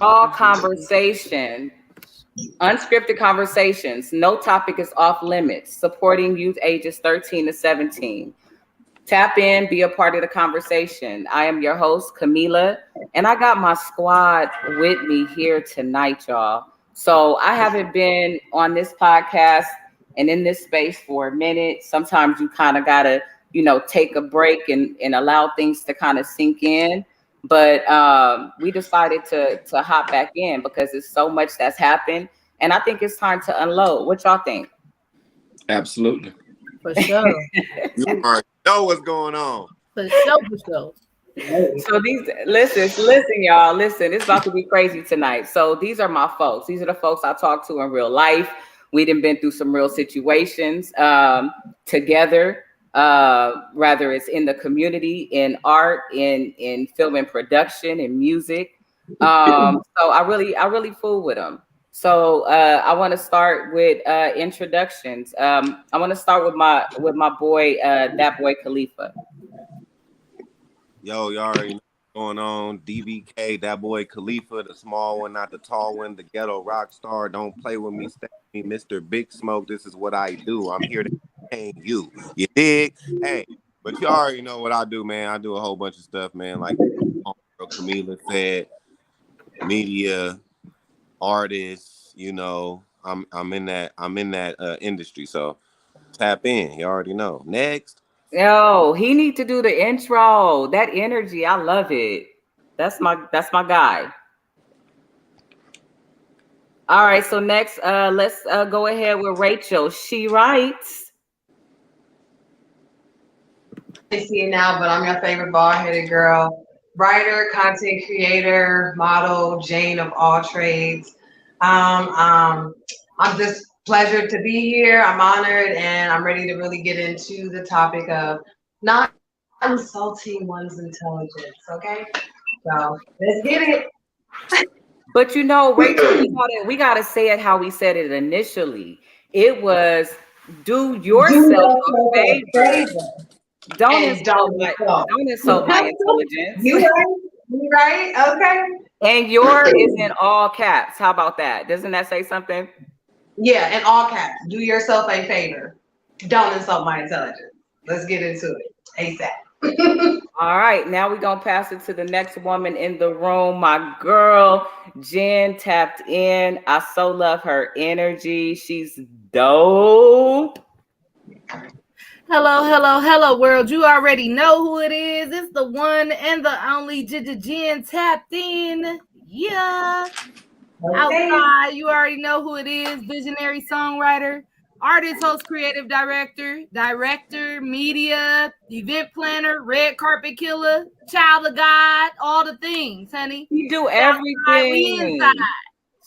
All conversation, unscripted conversations. No topic is off limits. Supporting youth ages 13 to 17. Tap in, be a part of the conversation. I am your host, Camila, and I got my squad with me here tonight, y'all. So I haven't been on this podcast and in this space for a minute. Sometimes you kind of gotta, take a break and allow things to kind of sink in. But we decided to hop back in because there's so much that's happened, and I think it's time to unload. What y'all think? Absolutely. For sure. You already know what's going on. For sure, for sure. So listen, y'all, listen. It's about to be crazy tonight. So these are my folks. These are the folks I talk to in real life. We done been through some real situations together. Rather it's in the community, in art, in film and production, and music. So I really fool with them. So I want to start with introductions. I want to start with my boy, that boy Khalifa. Yo, y'all already know what's going on. DBK, that boy Khalifa, the small one, not the tall one, the ghetto rock star. Don't play with me, stay with me, Mr. Big Smoke. This is what I do. I'm here to entertain you. You dig? Hey, but you already know what I do, man. I do a whole bunch of stuff, man. Like Camila said, media, artists. I'm in that industry. So tap in. You already know. Next. Yo, he need to do the intro. That energy, I love it. That's my guy. All right, so next, let's go ahead with Rachel. She writes. I see it now, but I'm your favorite bald-headed girl, writer, content creator, model, Jane of all trades. I'm just pleasure to be here. I'm honored, and I'm ready to really get into the topic of not insulting one's intelligence. Okay, so let's get it. But Rachel, we gotta say it how we said it initially. It was do yourself a favor. Don't insult my intelligence. You right? You right? Okay. And your is in all caps. How about that? Doesn't that say something? Yeah, in all caps. Do yourself a favor. Don't insult my intelligence. Let's get into it ASAP. All right, now we're gonna pass it to the next woman in the room. My girl, Jen, tapped in. I so love her energy. She's dope. Hello, world. You already know who it is. It's the one and the only Jen tapped in. Yeah. Okay. Outside, you already know who it is. Visionary songwriter, artist, host, creative director, media, event planner, red carpet killer, child of God, all the things, honey. She do everything.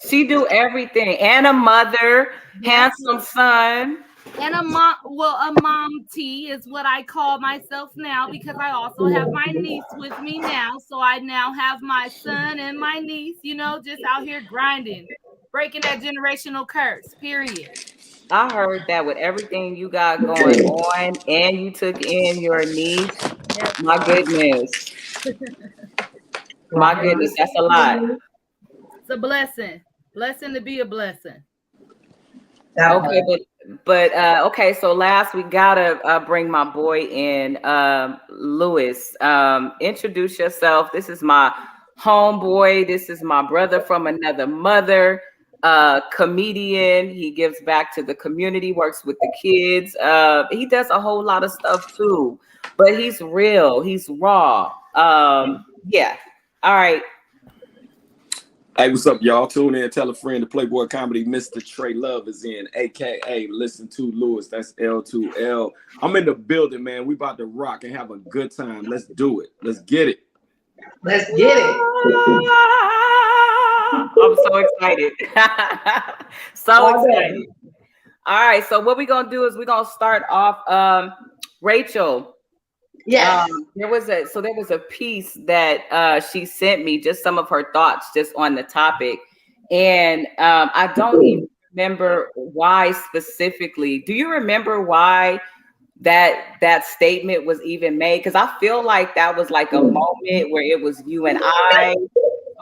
She do everything. And a mother, handsome son. And a mom T is what I call myself now, because I also have my niece with me now. So I now have my son and my niece, just out here grinding, breaking that generational curse, period. I heard that with everything you got going on, and you took in your niece. Yes. My goodness. My goodness, that's a lot. It's a blessing. Blessing to be a blessing. Okay, but okay, so last we gotta bring my boy in, Lewis. Introduce yourself. This is my homeboy. This is my brother from another mother. Comedian. He gives back to the community, works with the kids. He does a whole lot of stuff too, but he's real. He's raw. Yeah. All right. Hey, what's up, y'all? Tune in, tell a friend. The Playboy Comedy, Mr. Trey Love is in, aka Listen to Lewis. That's L2L. I'm in the building, man. We about to rock and have a good time. Let's do it. Let's get it. Let's get it. I'm so excited. So excited. All right. So what we're gonna do is we're gonna start off. Rachel. Yeah. There was a piece that she sent me, just some of her thoughts just on the topic. And I don't even remember why specifically. Do you remember why that statement was even made? Because I feel like that was like a moment where it was you and I,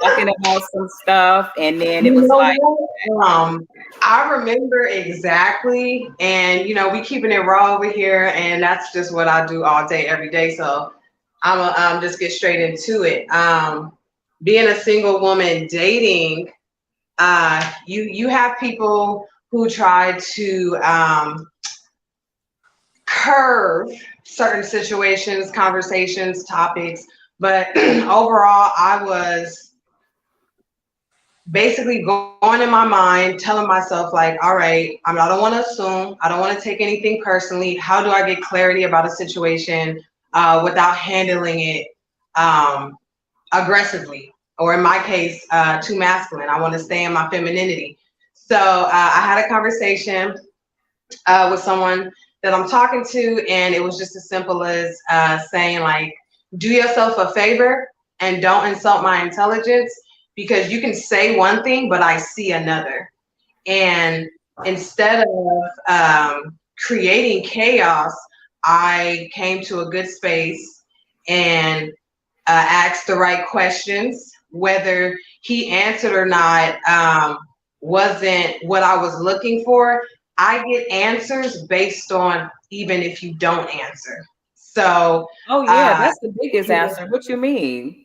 talking about some stuff, and then it You was know like, what? I remember exactly, and we keeping it raw over here, and that's just what I do all day, every day. So I'm just get straight into it. Being a single woman dating, you have people who try to curve certain situations, conversations, topics, but overall, I was basically going in my mind, telling myself like, all right, I don't want to assume, I don't want to take anything personally. How do I get clarity about a situation without handling it aggressively, or in my case, too masculine? I want to stay in my femininity. So I had a conversation with someone that I'm talking to, and it was just as simple as saying like, do yourself a favor and don't insult my intelligence, because you can say one thing, but I see another. And instead of creating chaos, I came to a good space and asked the right questions. Whether he answered or not wasn't what I was looking for. I get answers based on even if you don't answer. So, oh yeah, that's the biggest answer. What you mean?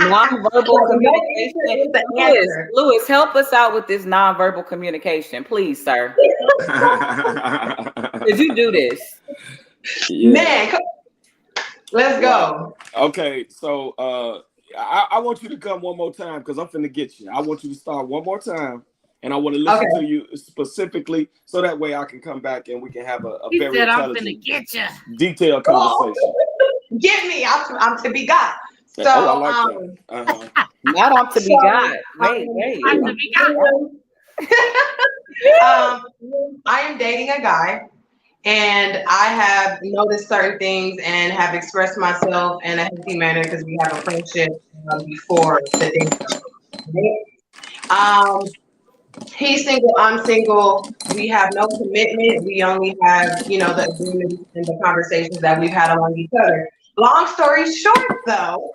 Nonverbal communication. Lewis, help us out with this nonverbal communication, please, sir. Did you do this? Yeah. Man, let's go. Okay, so I want you to come one more time because I'm finna get you. I want you to start one more time, and I want to listen to you specifically, so that way I can come back and we can have a very intelligent, detailed conversation. Get me, I'm to be got. So, I like that. Not on to be got. Wait. I'm to be got. I am dating a guy, and I have noticed certain things and have expressed myself in a healthy manner because we have a friendship before the date. He's single, I'm single. We have no commitment. We only have, the agreements and the conversations that we've had among each other. Long story short, though,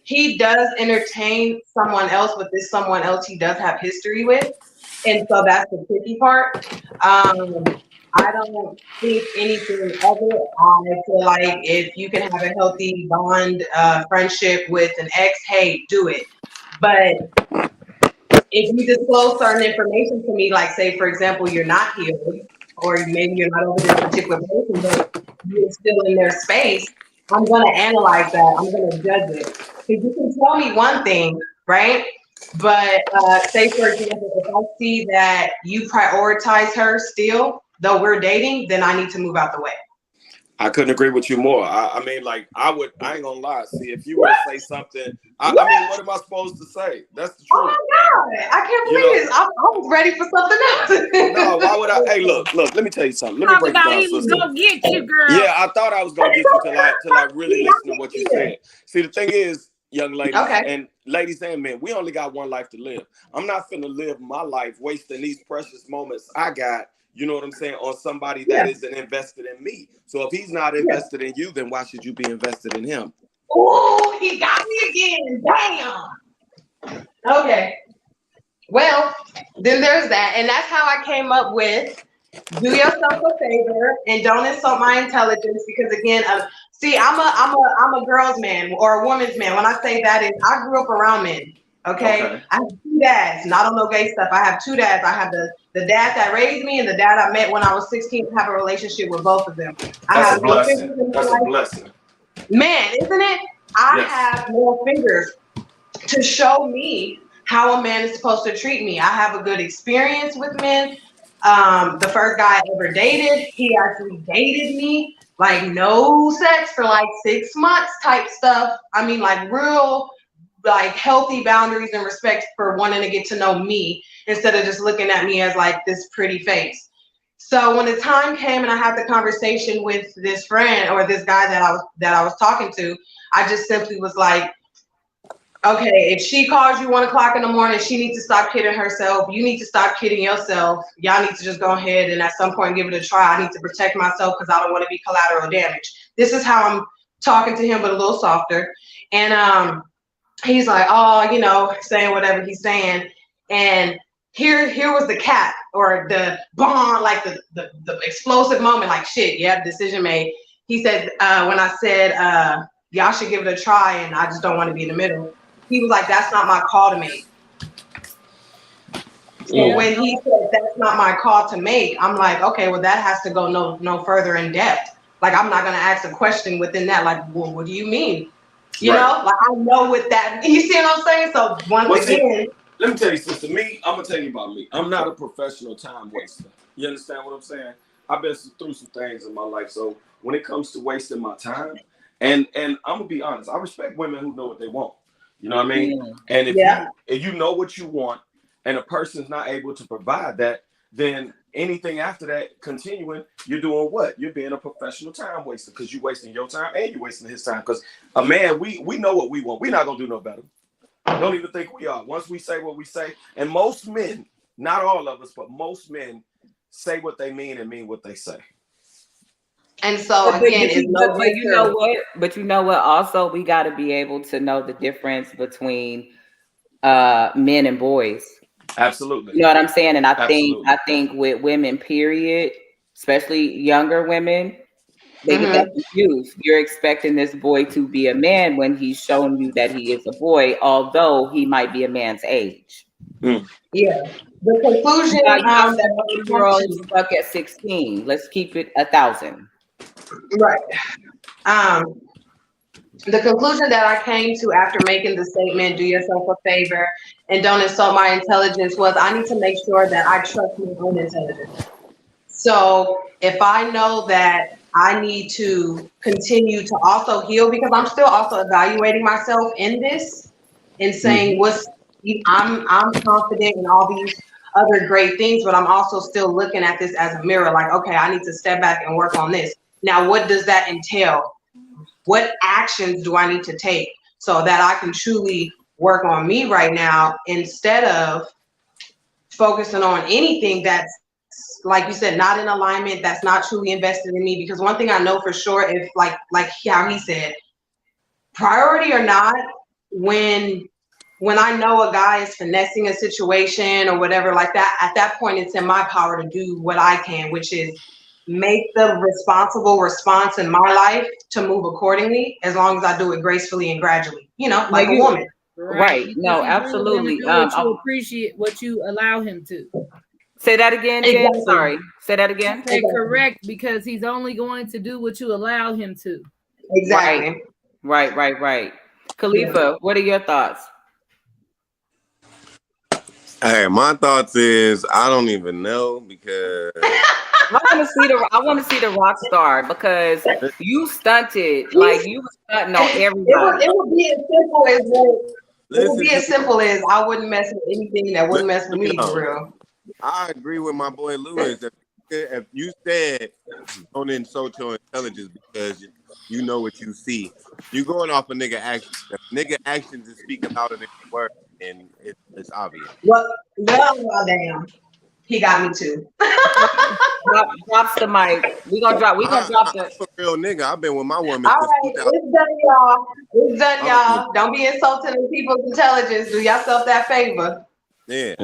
he does entertain someone else, but this someone else he does have history with. And so that's the tricky part. I don't think anything of it. I feel like if you can have a healthy bond, friendship with an ex, hey, do it. But if you disclose certain information to me, like say, for example, you're not healed, or maybe you're not over this particular person, but you're still in their space, I'm going to analyze that. I'm going to judge it. Because you can tell me one thing, right? But say, for example, if I see that you prioritize her still, though we're dating, then I need to move out the way. I couldn't agree with you more. I mean, like, I ain't gonna lie. See, if you were to say something, I mean, what am I supposed to say? That's the truth. Oh my God, I can't believe this. I was ready for something else. No, why would I? Hey, look, let me tell you something. Let me break it down, he was sister. gonna get you, girl. Yeah, I thought I was gonna get you till I really listen to what you said. See, the thing is, young ladies and ladies and men, we only got one life to live. I'm not finna live my life wasting these precious moments I got, you know what I'm saying, on somebody that isn't invested in me. So if he's not invested in you, then why should you be invested in him? Oh, he got me again. Damn. Okay. Well, then there's that. And that's how I came up with do yourself a favor and don't insult my intelligence, because again, see, I'm a girl's man or a woman's man. When I say that is, I grew up around men. Okay. I have two dads, not on no gay stuff. I have two dads. I have the dad that raised me and the dad I met when I was 16. I have a relationship with both of them. That's a blessing. That's a blessing. Man, isn't it? I have more fingers to show me how a man is supposed to treat me. I have a good experience with men. The first guy I ever dated, he actually dated me, like no sex for like 6 months type stuff. I mean, like real, like healthy boundaries and respect for wanting to get to know me instead of just looking at me as like this pretty face. So when the time came and I had the conversation with this friend or this guy that I was talking to, I just simply was like, okay, if she calls you 1 o'clock in the morning, she needs to stop kidding herself. You need to stop kidding yourself. Y'all need to just go ahead and at some point give it a try. I need to protect myself because I don't want to be collateral damage. This is how I'm talking to him, but a little softer. And he's like, oh, you know, saying whatever he's saying. And here was the cap or the bomb, like the explosive moment, like shit, yeah, decision made. He said, when I said, y'all should give it a try and I just don't want to be in the middle. He was like, that's not my call to make. So when he said that's not my call to make, I'm like, okay, well that has to go no further in depth. Like I'm not gonna ask a question within that. Like, well, what do you mean? You know, like I know what that. You see what I'm saying? So once again, let me tell you, sister. Me, I'm gonna tell you about me. I'm not a professional time waster. You understand what I'm saying? I've been through some things in my life, so when it comes to wasting my time, and I'm gonna be honest, I respect women who know what they want. You know what I mean? And if you know what you want, and a person's not able to provide that, then anything after that, continuing, you're doing what? You're being a professional time waster because you're wasting your time and you're wasting his time. Because a man, we know what we want. We're not gonna do no better. Don't even think we are. Once we say what we say, and most men, not all of us, but most men say what they mean and mean what they say. And so again, but you know what? But you know what? Also, we got to be able to know the difference between men and boys. Absolutely. You know what I'm saying? And I think with women, period, especially younger women, they get that confused. You're expecting this boy to be a man when he's showing you that he is a boy, although he might be a man's age. Yeah. The conclusion that girl is stuck at 16. Let's keep it 1,000. Right. The conclusion that I came to after making the statement, do yourself a favor and don't insult my intelligence, was I need to make sure that I trust my own intelligence. So if I know that I need to continue to also heal, because I'm still also evaluating myself in this and saying I'm confident in all these other great things, but I'm also still looking at this as a mirror, like, okay, I need to step back and work on this. Now, what does that entail? What actions do I need to take so that I can truly work on me right now instead of focusing on anything that's, like you said, not in alignment, that's not truly invested in me? Because one thing I know for sure, if like how he said, priority or not, when I know a guy is finessing a situation or whatever like that, at that point, it's in my power to do what I can, which is make the responsible response in my life to move accordingly, as long as I do it gracefully and gradually, you know, like a woman. Right. No, absolutely. You appreciate what you allow him to. Say that again, Jen. Exactly. Sorry. Say that again. Correct, because he's only going to do what you allow him to. Exactly. Right. Khalifa, what are your thoughts? Hey, my thoughts is I don't even know, because I want to see the rock star, because you stunted, like you were stunting on everybody. It would be as simple as I wouldn't mess with anything that wouldn't mess with me, for real. I agree with my boy Lewis. If you said don't insult your intelligence because you know what you see, you're going off a nigga action. If nigga actions is speaking louder than words, and it's obvious. Well, damn. He got me too. Drops the mic. We gonna drop the. I'm a real nigga. I've been with my woman. All right, it's done, y'all. It's done, y'all. Don't be insulting people's intelligence. Do yourself that favor. Yeah.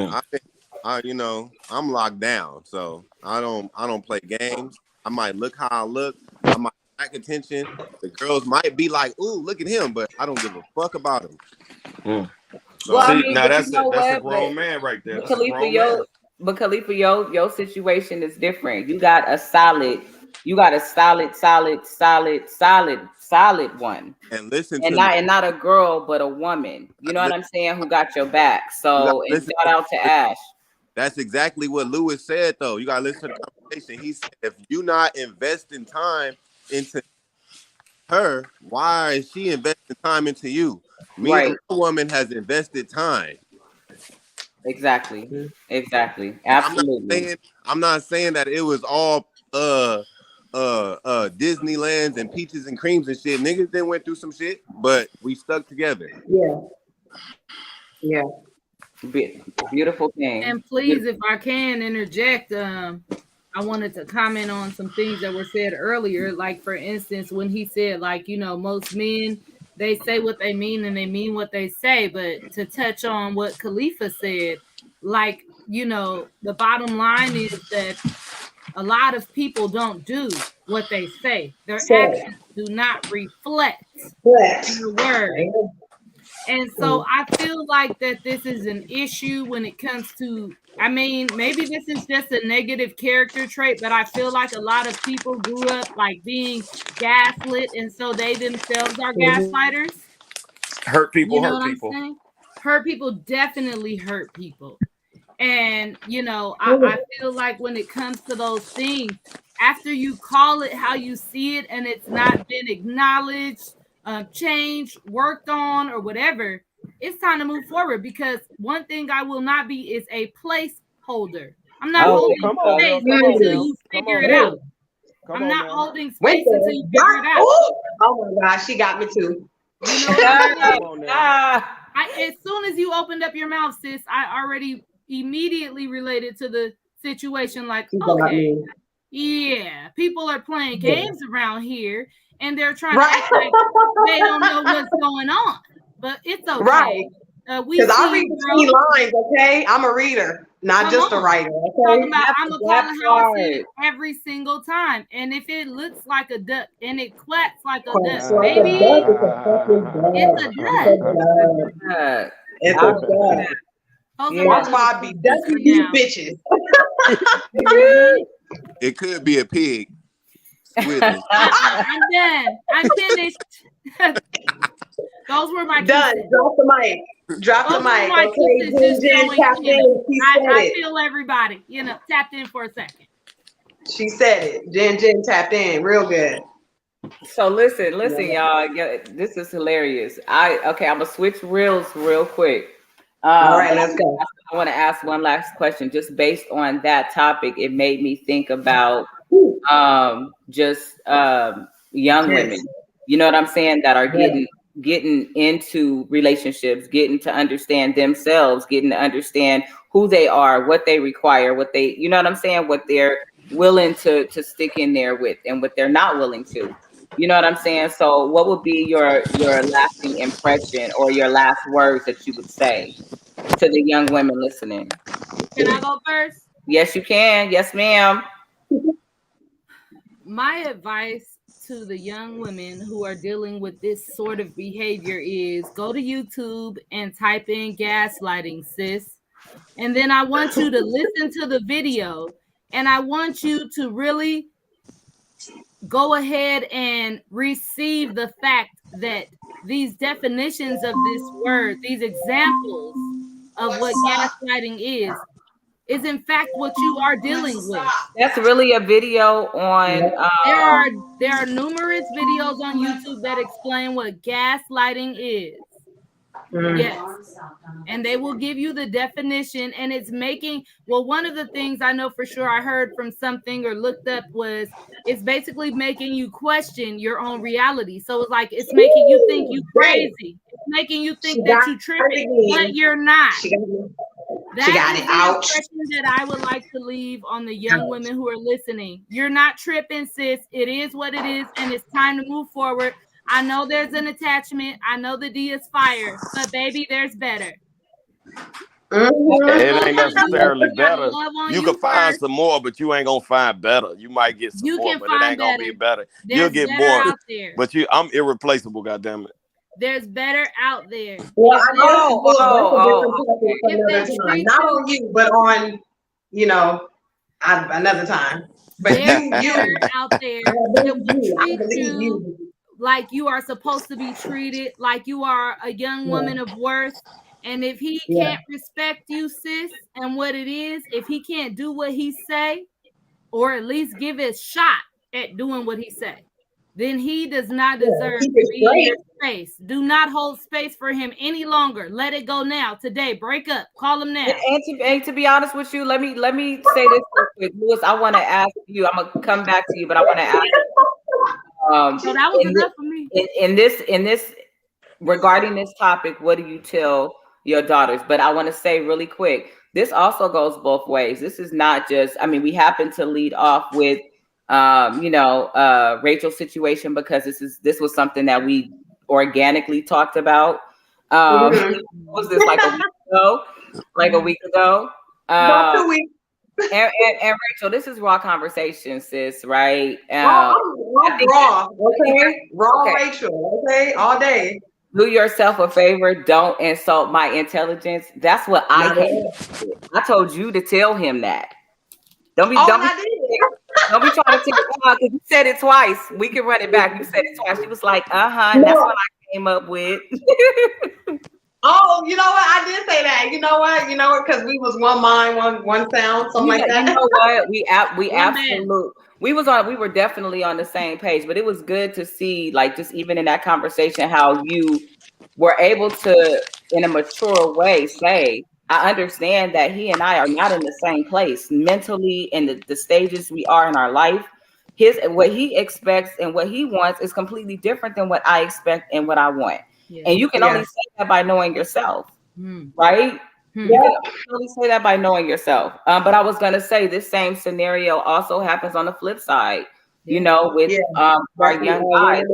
I'm locked down, so I don't play games. I might look how I look. I might back attention. The girls might be like, "Ooh, look at him," but I don't give a fuck about him. So, well, now that's a grown man right there. But Khalifa, your situation is different. You got a solid one. And listen, and not a girl, but a woman. You know what I'm saying? Who got your back? So shout out to Ash. That's exactly what Lewis said, though. You gotta listen to the conversation. He said, if you not investing time into her, why is she investing time into you? Me, right. A woman has invested time. Exactly. Absolutely. I'm not saying that it was all Disneylands and peaches and creams and shit. Niggas then went through some shit, but we stuck together. Yeah. Beautiful thing. And please, if I can interject, I wanted to comment on some things that were said earlier. Like, for instance, when he said, like, you know, most men they say what they mean and they mean what they say. But to touch on what Khalifa said, like, you know, the bottom line is that a lot of people don't do what they say. Their actions do not reflect their word. And so I feel like that this is an issue when it comes to, I mean, maybe this is just a negative character trait, but I feel like a lot of people grew up like being gaslit, and so they themselves are gaslighters. Hurt people, You know hurt what people. I'm saying? Hurt people definitely hurt people. And, you know, I feel like when it comes to those things, after you call it how you see it and it's not been acknowledged, changed, worked on, or whatever, it's time to move forward, because one thing I will not be is a placeholder. I'm not holding space until you figure it out. I'm not holding space until you figure it out. Oh my gosh, she got me too. You know what I'm saying? As soon as you opened up your mouth, sis, I already immediately related to the situation. Like, okay, yeah, people are playing games around here, and they're trying to act like they don't know what's going on. But it's okay. Right. Because I read between lines, okay? I'm a reader, not just a writer. Okay? I'm gonna call it how I see it every single time. And if it looks like a duck and it quacks like a duck, baby, it's a duck. It's a duck. That's why I be ducking these bitches. It could be a pig. I'm done. I'm finished. Those were my done. Kisses. Drop the mic. Drop the mic. I feel everybody, you know, tapped in for a second. She said it. Jen tapped in real good. So listen, y'all. This is hilarious. I'm gonna switch reels real quick. All right, let's go. I want to ask one last question, just based on that topic. It made me think about young women. You know what I'm saying? That are getting into relationships, getting to understand themselves, getting to understand who they are, what they require, what they, you know what I'm saying, what they're willing to stick in there with, and what they're not willing to. You know what I'm saying? So what would be your lasting impression or your last words that you would say to the young women listening? Can I go first? Yes, you can. Yes, ma'am. My advice to the young women who are dealing with this sort of behavior is go to YouTube and type in gaslighting, sis. And then I want you to listen to the video, and I want you to really go ahead and receive the fact that these definitions of this word, these examples of what gaslighting is in fact what you are dealing with. That's really a video on. There are numerous videos on YouTube that explain what gaslighting is. Yes, and they will give you the definition, and it's making, well, one of the things I know for sure I heard from something or looked up was it's basically making you question your own reality. So it's like it's making you think you crazy. It's making you think that you tripping, but you're not. That is the impression that I would like to leave on the young women who are listening. You're not tripping, sis. It is what it is, and it's time to move forward. I know there's an attachment. I know the D is fire, but baby, there's better. It ain't necessarily better. You can find some more, but you ain't gonna find better. You might get some more, but it ain't gonna be better. You'll get more, but I'm irreplaceable. Goddamn it. There's better out there. Well, I know not on you, but on another time. But you out there that will treat you like you are supposed to be treated, like you are a young woman of worth. And if he can't respect you, sis, and what it is, if he can't do what he say, or at least give his shot at doing what he say, then he does not deserve to be in your space. Do not hold space for him any longer. Let it go now. Today, break up. Call him now. And to be honest with you, let me say this real quick, Lewis. I want to ask you. I'm gonna come back to you, but I want to ask. So that was enough for me. In this regarding this topic, what do you tell your daughters? But I want to say really quick, this also goes both ways. This is not just, I mean, we happen to lead off with Rachel's situation because this was something that we organically talked about. Mhm. Was this like a week ago? Like a week ago. About 2 weeks. And Rachel, this is raw conversation, sis, right? I'm raw, okay? Raw okay. Rachel, okay? All day. Do yourself a favor. Don't insult my intelligence. That's what I came up with. I told you to tell him that. Don't be trying to tell because you said it twice. We can run it back. You said it twice. She was like, and that's what I came up with. Oh, you know what? I did say that. You know what? Because we was one mind, one sound, something like that. You know what? We absolutely we were definitely on the same page, but it was good to see, like, just even in that conversation, how you were able to, in a mature way, say, I understand that he and I are not in the same place mentally in the stages we are in our life. What he expects and what he wants is completely different than what I expect and what I want. Yeah. And you can only say that by knowing yourself, right? You can only say that by knowing yourself. But I was going to say this same scenario also happens on the flip side, you know, with our young guys,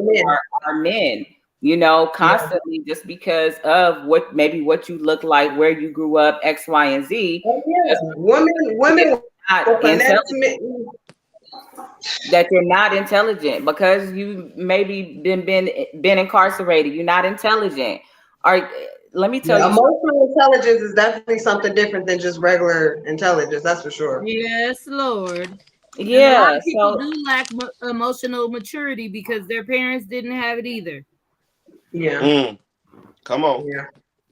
our men, you know, constantly just because of what you look like, where you grew up, X, Y, and Z. Women that you're not intelligent because you maybe been incarcerated. You're not intelligent. Let me tell you, emotional intelligence is definitely something different than just regular intelligence. That's for sure. Yes, Lord. Yeah, a lot of people do lack emotional maturity because their parents didn't have it either. Yeah. Come on.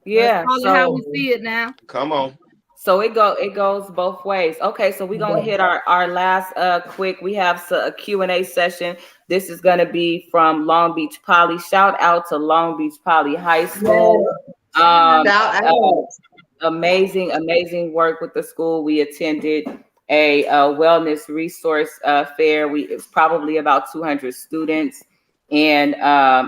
Yeah. That's probably how we see it now. Come on. So it goes both ways. Okay, so we're gonna hit our last quick. We have a Q&A session. This is gonna be from Long Beach Poly. Shout out to Long Beach Poly High School. Amazing work with the school. We attended a wellness resource fair. It's probably about 200 students, and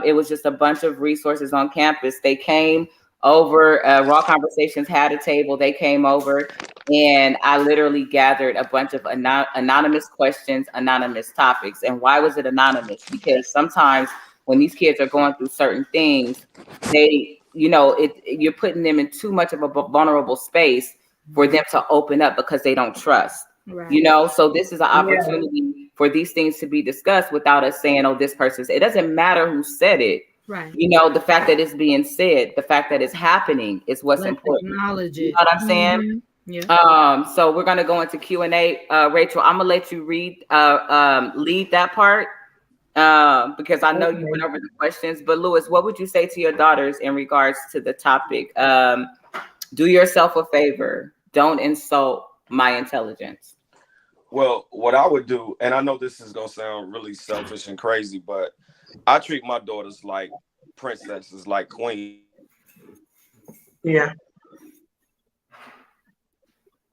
it was just a bunch of resources on campus. They came over, Raw Conversations had a table. They came over, and I literally gathered a bunch of anonymous questions, anonymous topics. And why was it anonymous? Because sometimes when these kids are going through certain things, you're putting them in too much of a vulnerable space for them to open up because they don't trust. Right. You know, so this is an opportunity for these things to be discussed without us saying, oh, this person's, it doesn't matter who said it. Right. You know, the fact that it's being said, the fact that it's happening is what's important. Acknowledge it. You know what I'm saying? Yeah. So we're gonna go into Q&A. Rachel, I'm gonna let you lead that part because I know you went over the questions. But Lewis, what would you say to your daughters in regards to the topic? Do yourself a favor. Don't insult my intelligence. Well, what I would do, and I know this is gonna sound really selfish and crazy, but I treat my daughters like princesses, like queens. Yeah.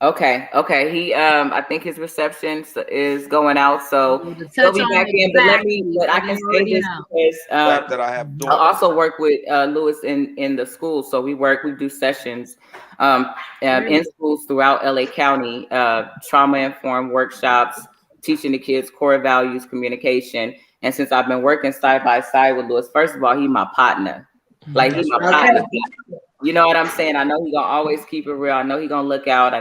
Okay. He I think his reception is going out, so he'll be back in. But I can say this because that I have daughters. I also work with Lewis in the school. So we do sessions in schools throughout LA County, trauma-informed workshops, teaching the kids core values, communication. And since I've been working side by side with Lewis, first of all, he's my partner. Like, he's my partner. You know what I'm saying? I know he's gonna always keep it real. I know he's gonna look out.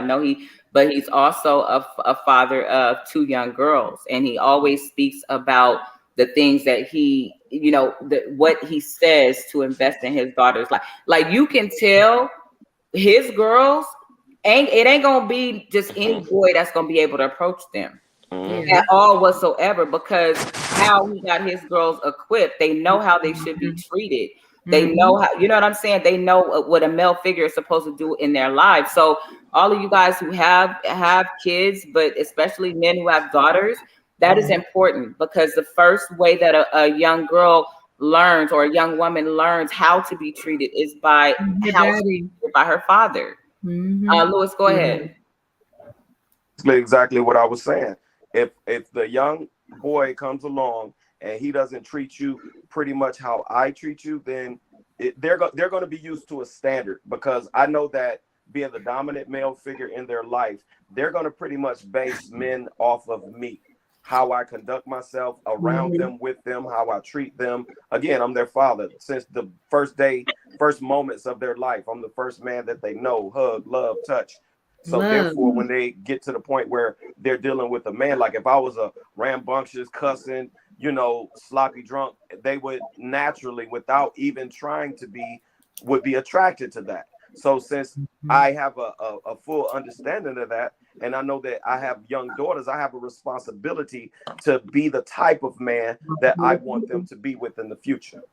But he's also a father of 2 young girls. And he always speaks about the things that he, you know, what he says to invest in his daughter's life. Like, you can tell his girls, it ain't gonna be just any boy that's gonna be able to approach them. At all whatsoever, because how he got his girls equipped, they know how they should be treated. They know how, you know what I'm saying? They know what a male figure is supposed to do in their lives. So all of you guys who have kids, but especially men who have daughters, that is important, because the first way that a young girl learns, or a young woman learns how to be treated, is by her father. Lewis, go ahead. Exactly what I was saying. If the young boy comes along and he doesn't treat you pretty much how I treat you, then they're going to be used to a standard, because I know that being the dominant male figure in their life, they're going to pretty much base men off of me. how I conduct myself around them, with them, how I treat them. Again, I'm their father since the first moments of their life. I'm the first man that they know, hug, love, touch. So therefore, when they get to the point where they're dealing with a man, like if I was a rambunctious, cussing, sloppy drunk, they would naturally, without even trying to be, would be attracted to that. So since I have a full understanding of that, and I know that I have young daughters, I have a responsibility to be the type of man that I want them to be with in the future.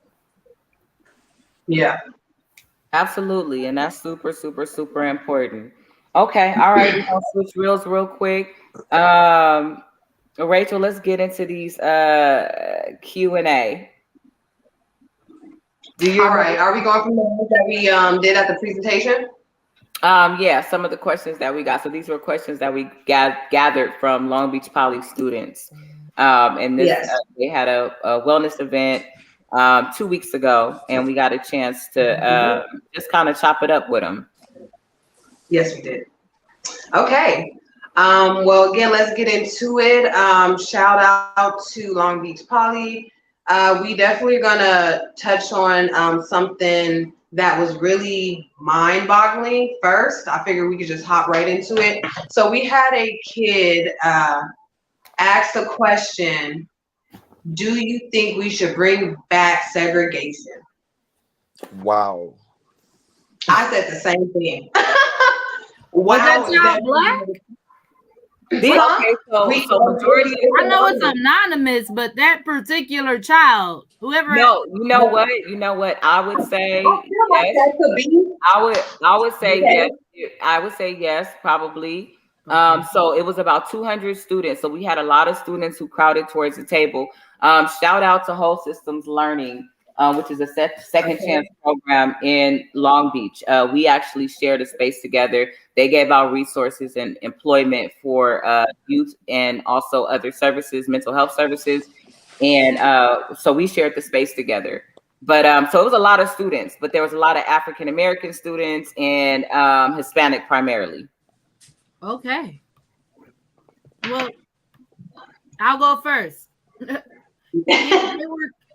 Yeah. Absolutely. And that's super, super, super important. Okay. All right. We're going to switch reels real quick. Rachel, let's get into these Q&A. All right. Are we going from the ones that we did at the presentation? Yeah, some of the questions that we got. So these were questions that we gathered from Long Beach Poly students. And this they had a wellness event 2 weeks ago, and we got a chance to just kind of chop it up with them. Yes, we did. Okay. Well, again, let's get into it. Shout out to Long Beach Poly. We definitely are gonna touch on something that was really mind-boggling first. I figured we could just hop right into it. So we had a kid ask the question, do you think we should bring back segregation? Wow. I said the same thing. Was that child black? So majority. I know it's anonymous, but that particular child, whoever. No, you know what? I would say yes. I would say yes. I would say yes, probably. So it was about 200 students. So we had a lot of students who crowded towards the table. Shout out to Whole Systems Learning, which is a second chance program in Long Beach. We actually shared a space together. They gave out resources and employment for youth and also other services, mental health services. And so we shared the space together. But so it was a lot of students, but there was a lot of African-American students and Hispanic primarily. Okay. Well, I'll go first.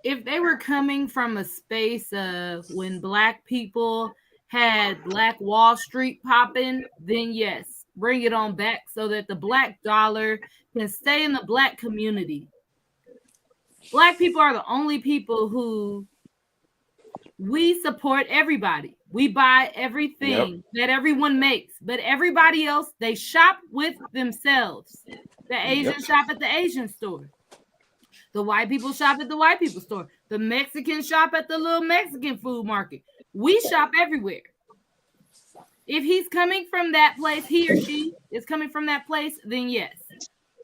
If they were coming from a space of when Black people had Black Wall Street popping, then yes, bring it on back so that the Black dollar can stay in the Black community. Black people are the only people who we support everybody. We buy everything that everyone makes, but everybody else, they shop with themselves. The Asians shop at the Asian store. The white people shop at the white people store. The Mexicans shop at the little Mexican food market. We shop everywhere. If he's coming from that place, he or she is coming from that place, then yes.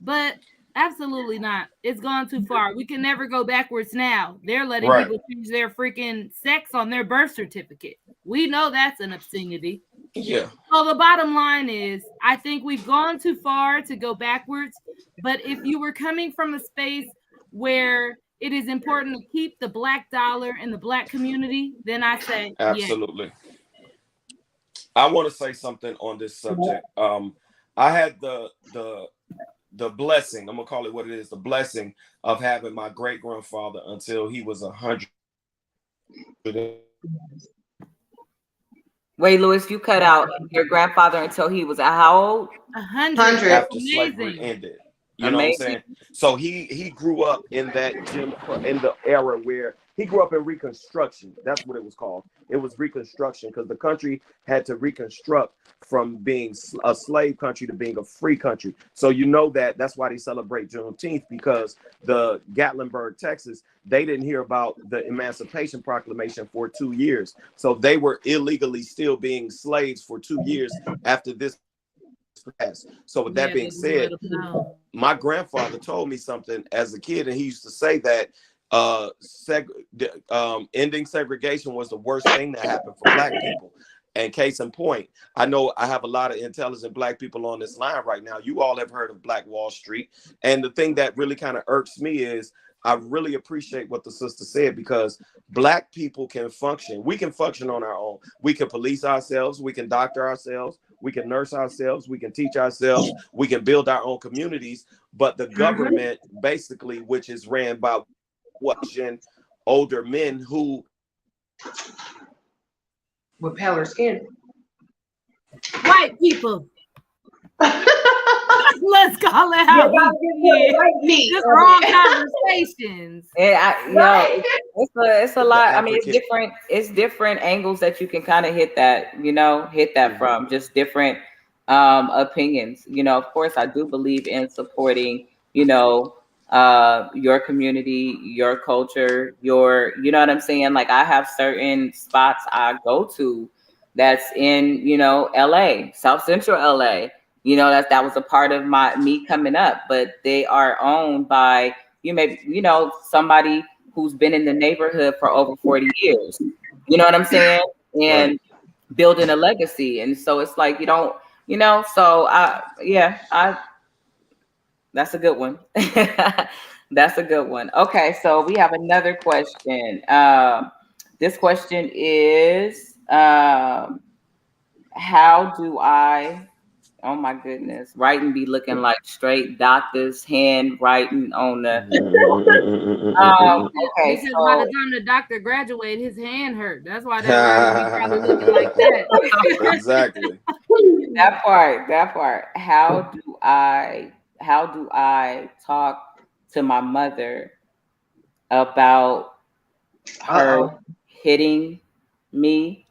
But absolutely not. It's gone too far. We can never go backwards now. They're letting people choose their freaking sex on their birth certificate. We know that's an obscenity. Yeah. So the bottom line is, I think we've gone too far to go backwards. But if you were coming from a space where it is important to keep the Black dollar in the Black community, then I say absolutely. Yes. I want to say something on this subject. I had the blessing, I'm gonna call it what it is, the blessing of having my great grandfather until he was 100. Wait, Louis, you cut out your grandfather until he was how old? 100. After slavery ended. You know what I'm saying? So he grew up in that in the era where he grew up in Reconstruction. That's what it was called. It was Reconstruction because the country had to reconstruct from being a slave country to being a free country. So you know that's why they celebrate Juneteenth, because the Gatlinburg, Texas, they didn't hear about the Emancipation Proclamation for 2 years. So they were illegally still being slaves for 2 years after this passed. So with that being said, my grandfather told me something as a kid, and he used to say that ending segregation was the worst thing that happened for Black people. And case in point, I know I have a lot of intelligent Black people on this line right now. You all have heard of Black Wall Street. And the thing that really kind of irks me is I really appreciate what the sister said, because Black people can function. We can function on our own. We can police ourselves. We can doctor ourselves. We can nurse ourselves. We can teach ourselves. We can build our own communities. But the government, basically, which is ran by older men who with paler skin. White people. Let's call it how just wrong conversations. And it's a lot. I mean, it's different angles that you can kind of hit that from, just different opinions. Of course, I do believe in supporting, your community, your culture, you know what I'm saying? Like, I have certain spots I go to that's in, LA, South Central LA. That was a part of me coming up, but they are owned by somebody who's been in the neighborhood for over 40 years. You know what I'm saying? And building a legacy. And so it's like, that's a good one. That's a good one. Okay, so we have another question. This question is, how do I, oh my goodness, writing be looking like straight doctor's handwriting on the. Okay, because by the time the doctor graduated, his hand hurt. That's why that writing be probably looking like that. Exactly. That part. How do I talk to my mother about her hitting me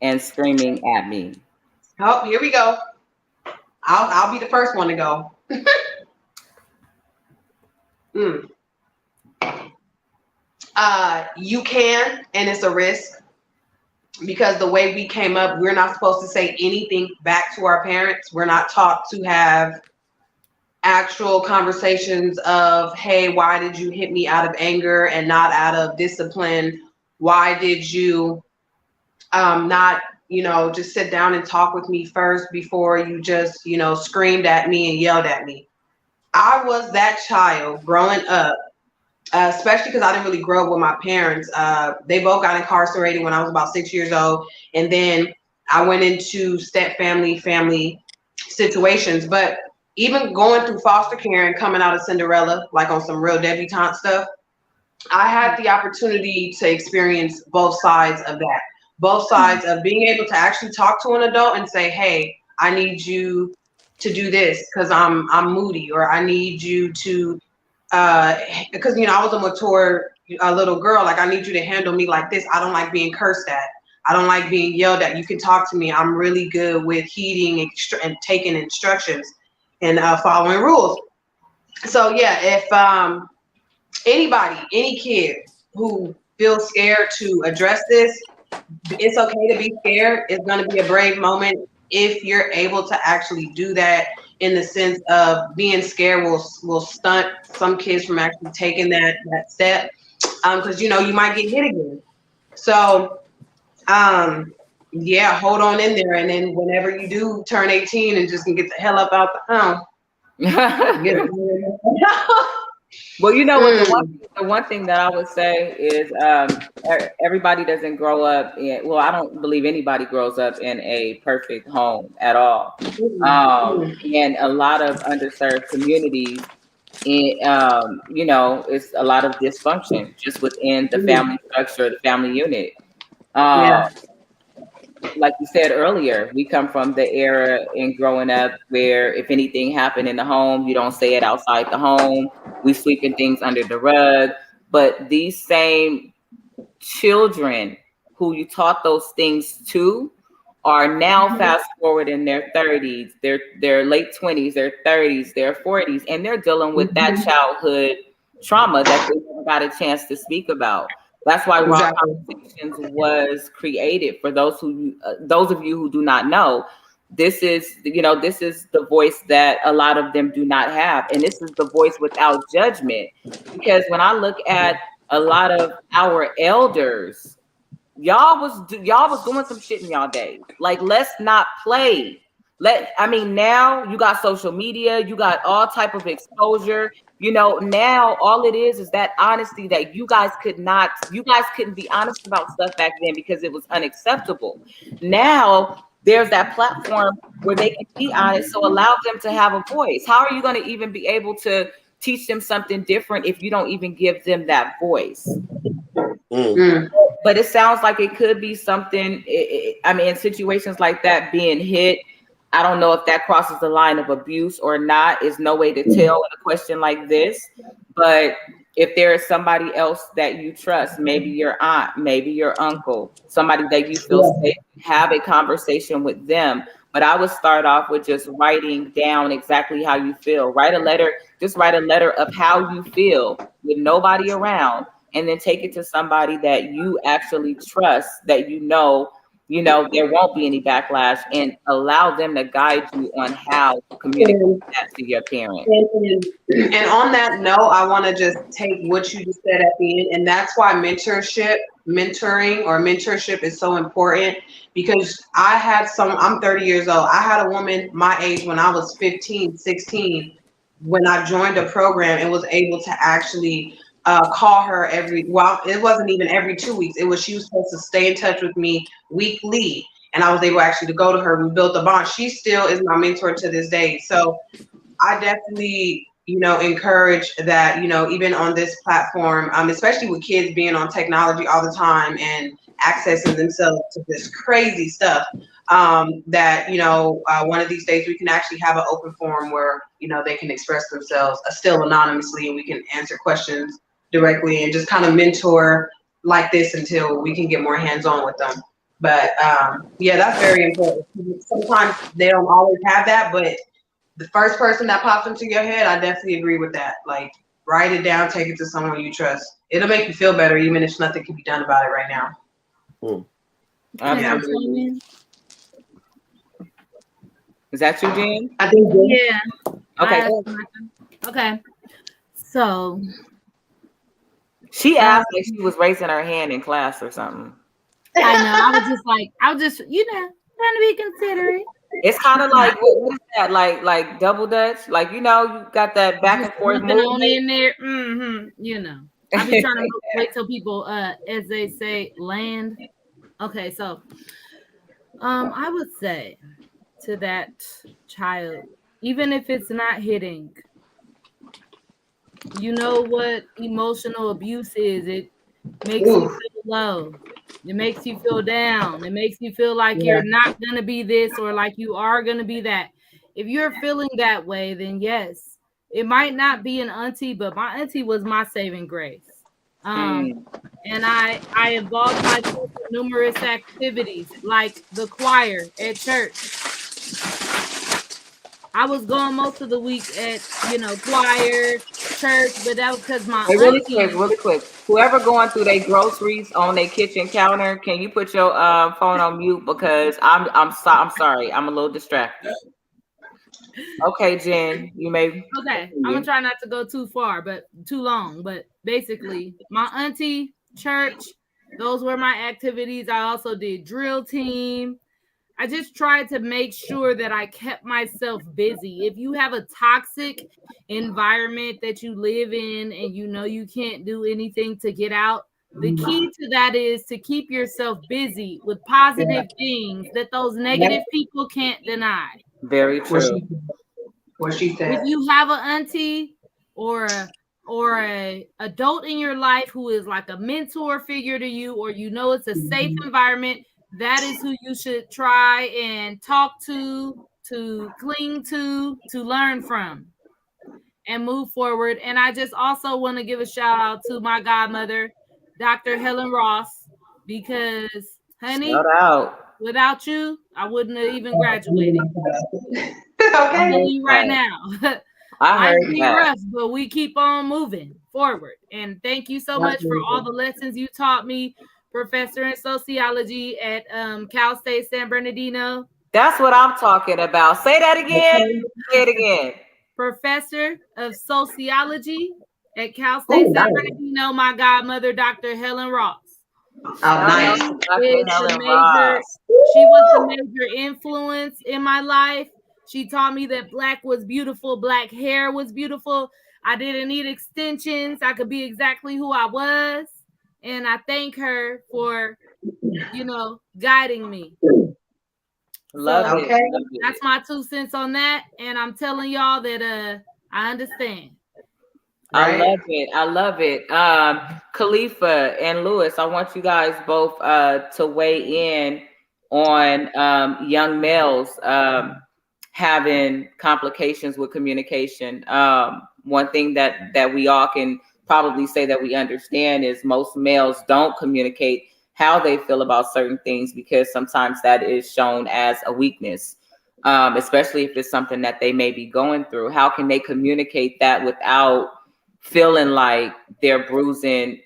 and screaming at me? Oh, here we go. I'll be the first one to go. You can, and it's a risk, because the way we came up, we're not supposed to say anything back to our parents. We're not taught to have actual conversations of, hey, why did you hit me out of anger and not out of discipline? Why did you not, just sit down and talk with me first before you just, screamed at me and yelled at me? I was that child growing up, especially because I didn't really grow up with my parents. They both got incarcerated when I was about 6 years old. And then I went into family situations. But even going through foster care and coming out of Cinderella, like on some real debutante stuff, I had the opportunity to experience both sides of that. Both sides of being able to actually talk to an adult and say, hey, I need you to do this because I'm moody, or I need you to, because, I was a mature little girl. Like, I need you to handle me like this. I don't like being cursed at. I don't like being yelled at. You can talk to me. I'm really good with heeding and taking instructions and following rules. So yeah, if any kid who feels scared to address this, it's okay to be scared. It's going to be a brave moment if you're able to actually do that, in the sense of being scared will stunt some kids from actually taking that step, because you might get hit again. So hold on in there, and then whenever you do turn 18 and just can get the hell up out the house. Well, the one thing that I would say is everybody doesn't grow up I don't believe anybody grows up in a perfect home at all. And a lot of underserved communities, it's a lot of dysfunction just within the family structure, the family unit. Like you said earlier, we come from the era in growing up where if anything happened in the home, you don't say it outside the home. We sweeping things under the rug. But these same children who you taught those things to are now fast forward in their 30s, their late 20s, their 30s, their 40s, and they're dealing with that childhood trauma that they never got a chance to speak about. That's why Raw Conversations was created. For those of you who do not know, this is the voice that a lot of them do not have, and this is the voice without judgment. Because when I look at a lot of our elders, y'all was doing some shit in y'all day. Like, let's not play. Now you got social media, you got all type of exposure. Now all it is that honesty that you guys couldn't be honest about stuff back then because it was unacceptable. Now there's that platform where they can be honest, so allow them to have a voice. How are you going to even be able to teach them something different if you don't even give them that voice? But it sounds like it could be something, in situations like that being hit, I don't know if that crosses the line of abuse or not. Is no way to tell in a question like this. But if there is somebody else that you trust, maybe your aunt, maybe your uncle, somebody that you feel safe, have a conversation with them. But I would start off with just writing down exactly how you feel. Write a letter of how you feel with nobody around, and then take it to somebody that you actually trust, that there won't be any backlash, and allow them to guide you on how to communicate that to your parent. And on that note, I want to just take what you just said at the end, and that's why mentorship is so important, because I'm 30 years old. I had a woman my age when I was 15, 16, when I joined a program and was able to actually call her it wasn't even every 2 weeks. She was supposed to stay in touch with me weekly, and I was able actually to go to her. We built a bond. She still is my mentor to this day. So I definitely, encourage that, even on this platform, especially with kids being on technology all the time and accessing themselves to this crazy stuff, that, one of these days we can actually have an open forum where, they can express themselves still anonymously, and we can answer questions directly and just kind of mentor like this until we can get more hands-on with them. But that's very important. Sometimes they don't always have that, but the first person that pops into your head, I definitely agree with that. Like, write it down, take it to someone you trust. It'll make you feel better, even if nothing can be done about it right now. Absolutely. Is that you, Jen? I think. Yeah. Okay. Okay. So she asked like she was raising her hand in class or something. I know. I was just trying to be considerate. It's kind of like, what is that? Like double dutch? Like, you got that back and forth movement in there. I be trying to wait till people, as they say, land. Okay, so I would say to that child, even if it's not hitting, you know what emotional abuse is. It makes you feel low. It makes you feel down. It makes you feel like you're not going to be this or like you are going to be that. If you're feeling that way, then yes, it might not be an auntie, but my auntie was my saving grace. And I involved myself in numerous activities like the choir at church. I was going most of the week at, choir, church, but that was because my auntie. Really quick. Whoever going through their groceries on their kitchen counter, can you put your phone on mute, because I'm sorry, I'm a little distracted. Okay, Jen, you may. Okay, I'm gonna try not to go too long, but basically, my auntie, church, those were my activities. I also did drill team. I just tried to make sure that I kept myself busy. If you have a toxic environment that you live in and you can't do anything to get out, the key to that is to keep yourself busy with positive things that those negative people can't deny. Very true. What she said. If you have an auntie or a adult in your life who is like a mentor figure to you, or it's a safe environment, that is who you should try and talk to cling to learn from and move forward. And I just also want to give a shout out to my godmother, Dr. Helen Ross, because honey, shout out. Without you, I wouldn't have even graduated. Okay. I'm telling you right now. I heard that. Rough, but we keep on moving forward. And thank you so much for all the lessons you taught me, professor in sociology at Cal State San Bernardino. That's what I'm talking about. Say that again. Say it again. Professor of sociology at Cal State San Bernardino, my godmother, Dr. Helen Ross. Oh, nice. Is the major, she was the major influence in my life. She taught me that black was beautiful, black hair was beautiful. I didn't need extensions. I could be exactly who I was. And I thank her for, guiding me. Love So, it. Okay. Love it. that's my 2 cents on that. And I'm telling y'all that I understand. I Right. love it. I love it. Khalifa and Lewis, I want you guys both to weigh in on young males having complications with communication. One thing that we all can probably say that we understand is most males don't communicate how they feel about certain things because sometimes that is shown as a weakness, especially if it's something that they may be going through. How can they communicate that without feeling like they're bruising,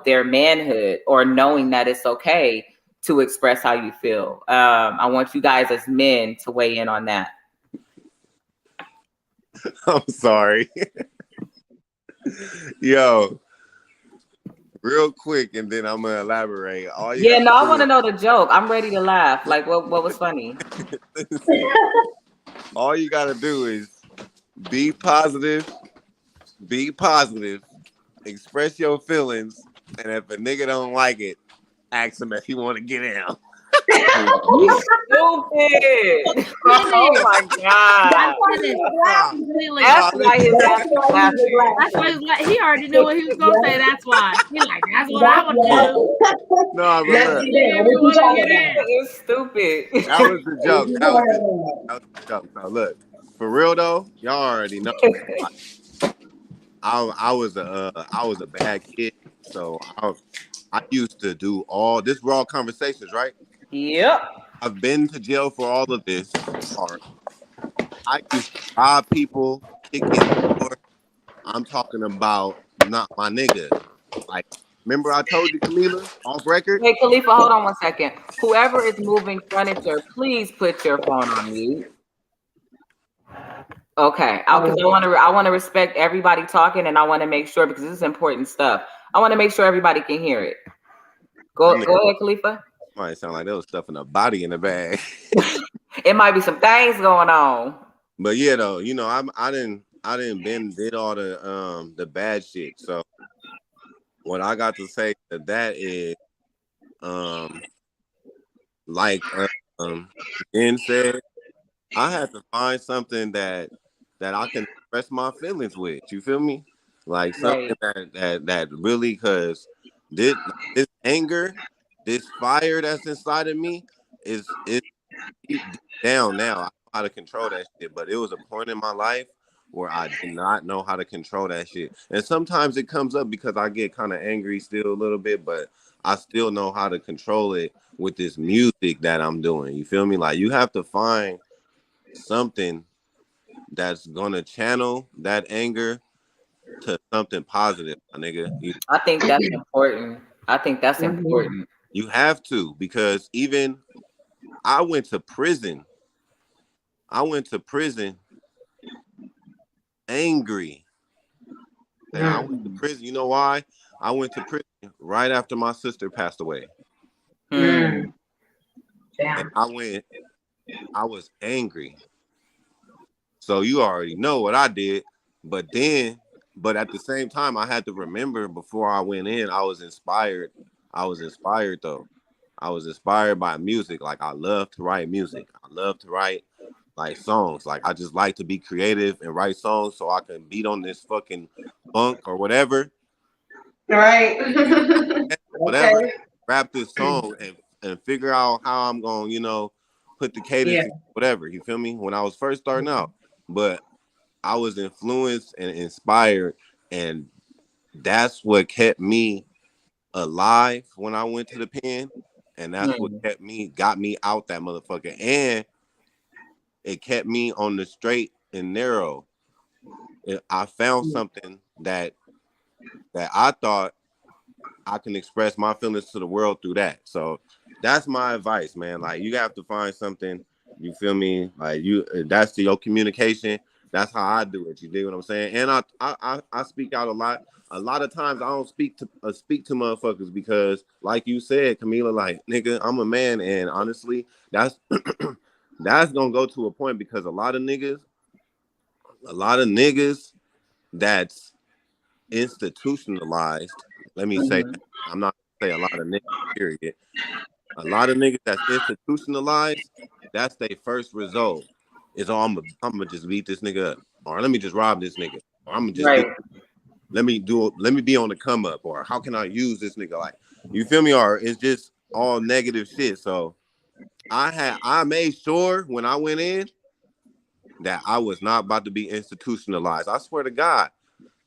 their manhood, or knowing that it's okay to express how you feel? I want you guys as men to weigh in on that. I'm sorry. Yo, real quick, and then I'm gonna elaborate. I want to know the joke. I'm ready to laugh. Like, what was funny? All you gotta do is be positive, express your feelings, and if a nigga don't like it, ask him if he want to get out. You stupid. Oh my God. That's why his ass is laughing. That's why he already knew what he was gonna say. That's why he like, that's what I would do. No, but You're stupid. that was the joke. That was the joke. Now look, for real though, y'all already know. I was a bad kid, so I used to do all this raw conversations, right? Yep. I've been to jail for all of this. I used to rob people, kick in the door. I'm talking about not my nigga. Like, remember I told you, Camila, off record? Hey, Khalifa, hold on one second. Whoever is moving furniture, please put your phone on mute. Okay, because I want to respect everybody talking, and I want to make sure, because this is important stuff. I want to make sure everybody can hear it. Go ahead, Khalifa. Might sound like there was stuff in the body in the bag. It might be some things going on. But yeah, though, I didn't did all the bad shit. So what I got to say to that is, like Ben said, I had to find something that I can express my feelings with. You feel me? Like something that really, because this anger, this fire that's inside of me is deep down now. I know how to control that shit, but it was a point in my life where I did not know how to control that shit. And sometimes it comes up because I get kind of angry still a little bit, but I still know how to control it with this music that I'm doing. You feel me? Like, you have to find something that's gonna channel that anger to something positive, my nigga. I think that's important. Important. You have to, because even I went to prison angry. And I went to prison. You know why? I went to prison right after my sister passed away. And I was angry. So you already know what I did. But at the same time, I had to remember before I went in, I was inspired though. I was inspired by music. Like, I love to write music. I love to write like songs. Like, I just like to be creative and write songs so I can beat on this fucking funk or whatever. Right. Whatever. Okay. Rap this song and figure out how I'm gonna, put the cadence, whatever. You feel me? When I was first starting out. But I was influenced and inspired, and that's what kept me alive when I went to the pen, and that's what got me out that motherfucker, and it kept me on the straight and narrow. I found something that I thought I can express my feelings to the world through that. So that's my advice, man. Like, you have to find something. You feel me? Like, that's your communication. That's how I do it. You dig what I'm saying? And I speak out a lot. a lot of times I don't speak to motherfuckers because, like you said, Camila, like nigga, I'm a man, and honestly, that's that's gonna go to a point because a lot of niggas that's institutionalized. Let me say that. I'm not gonna say a lot of niggas, period. A lot of niggas that's institutionalized, that's their first result. Is I'm gonna just beat this nigga up, or let me just rob this nigga, or I'm gonna just Right. let me be on the come up, or how can I use this nigga? Like, you feel me? Or it's just all negative shit. So I made sure when I went in that I was not about to be institutionalized. I swear to God,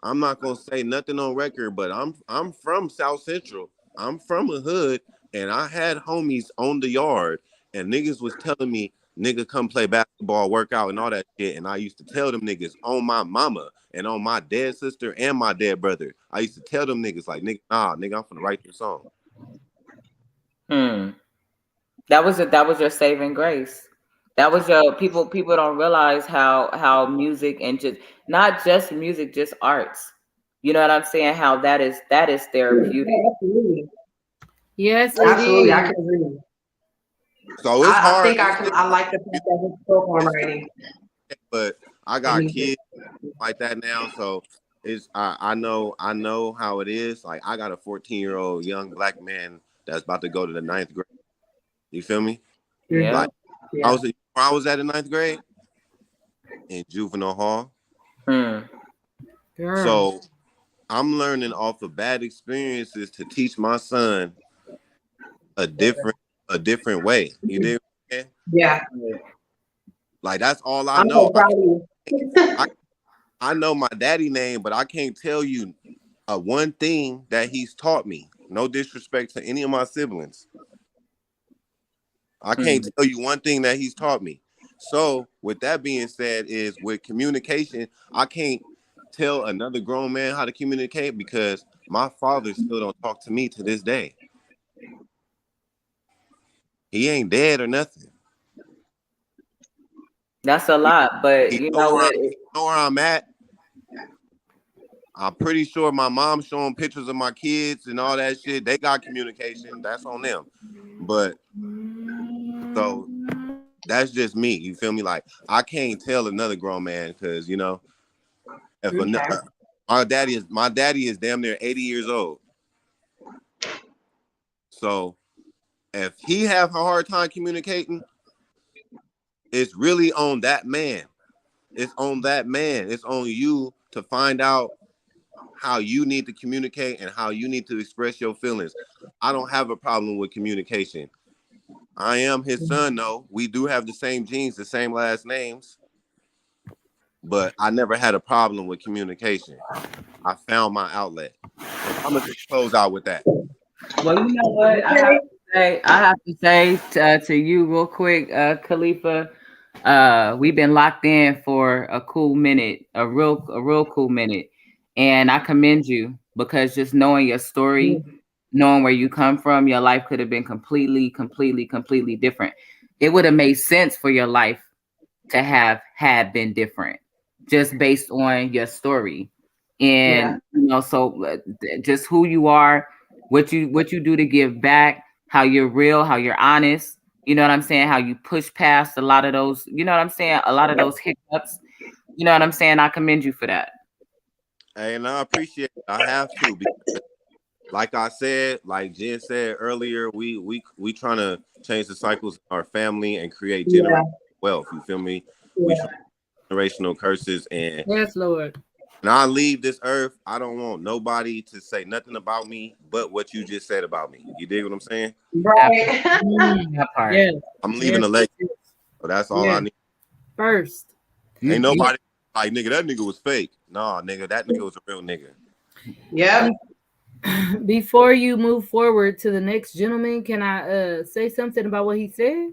I'm not gonna say nothing on record, but I'm from South Central. I'm from a hood, and I had homies on the yard, and niggas was telling me, nigga, come play basketball, work out, and all that shit. And I used to tell them niggas on my mama and on my dead sister and my dead brother. I used to tell them niggas like, nigga, nah, nigga, I'm finna write this song. That was your saving grace. That was your people don't realize how music and just not just music, just arts. You know what I'm saying? How that is therapeutic. Absolutely. Yes, Absolutely. it I is. can agree. So it's I hard. think I like the fact that it's spoke on writing. But I got kids like that now, so it's I know how it is. Like, I got a 14-year-old young black man that's about to go to the 9th grade. You feel me? Yeah. Like, I was at the 9th grade in juvenile hall. Girl. So I'm learning off of bad experiences to teach my son a different way. You dig? Yeah. Like, that's all I I'm know. so proud of you. I know my daddy name, but I can't tell you one thing that he's taught me. No disrespect to any of my siblings. I can't tell you one thing that he's taught me. So with that being said, is with communication, I can't tell another grown man how to communicate because my father still don't talk to me to this day. He ain't dead or nothing. That's a lot, but you know what? Where I'm at. I'm pretty sure my mom's showing pictures of my kids and all that shit. They got communication. That's on them. But so that's just me. You feel me? Like, I can't tell another grown man because, you know, if my daddy is damn near 80 years old. So if he have a hard time communicating, it's really on that man. It's on that man. It's on you to find out how you need to communicate and how you need to express your feelings. I don't have a problem with communication. I am his son, though. We do have the same genes, the same last names, but I never had a problem with communication. I found my outlet. So I'm gonna just close out with that. Well, you know what? I have to say to you real quick, Khalifa. We've been locked in for a cool minute, a real cool minute, and I commend you because just knowing your story, knowing where you come from, your life could have been completely different. It would have made sense for your life to have had been different, just based on your story, and you know, so just who you are, what you do to give back, how you're real, how you're honest. You know what I'm saying? How you push past a lot of those, you know what I'm saying? A lot of those hiccups. You know what I'm saying? I commend you for that. And I appreciate it. I have to, because like I said, like Jen said earlier, we trying to change the cycles in our family and create generational wealth. You feel me? We try generational curses, and yes, Lord. when I leave this earth, I don't want nobody to say nothing about me but what you just said about me. You dig what I'm saying? Right. That part. Yes. I'm leaving a legacy. So that's all I need. First. Ain't nobody like, nigga, that nigga was fake. Nah, nigga, that nigga was a real nigga. Yeah. Before you move forward to the next gentleman, can I say something about what he said?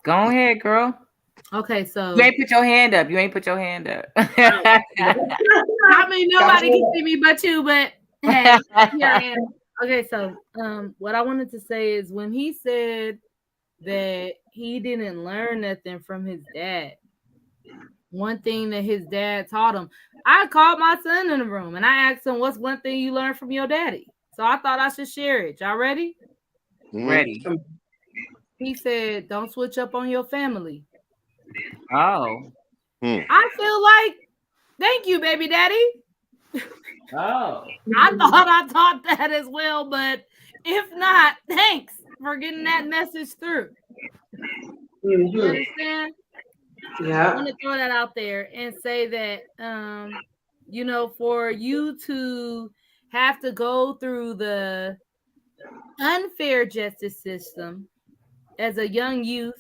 Go ahead, girl. Okay, so you ain't put your hand up. I mean, nobody can see me but you, but hey, here I am. Okay, so what I wanted to say is when he said that he didn't learn nothing from his dad, one thing that his dad taught him. I called my son in the room and I asked him, what's one thing you learned from your daddy? So I thought I should share it. Y'all ready? Ready. He said, don't switch up on your family. Oh. I feel like, thank you, baby daddy. Oh. I thought I taught that as well, but if not, thanks for getting that message through. You understand? Yeah. I want to throw that out there and say that, you know, for you to have to go through the unfair justice system as a young youth,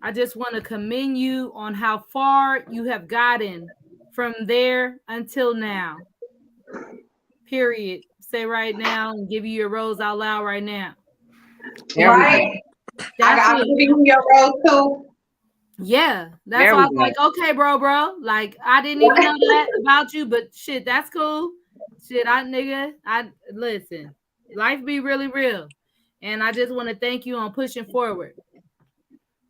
I just want to commend you on how far you have gotten from there until now. Period. Say right now and give you your rose out loud right now. Right. I give you your rose too. Yeah, that's why I was like, okay, bro. Like, I didn't even know that about you, but shit, that's cool. Shit, I listen. Life be really real, and I just want to thank you on pushing forward.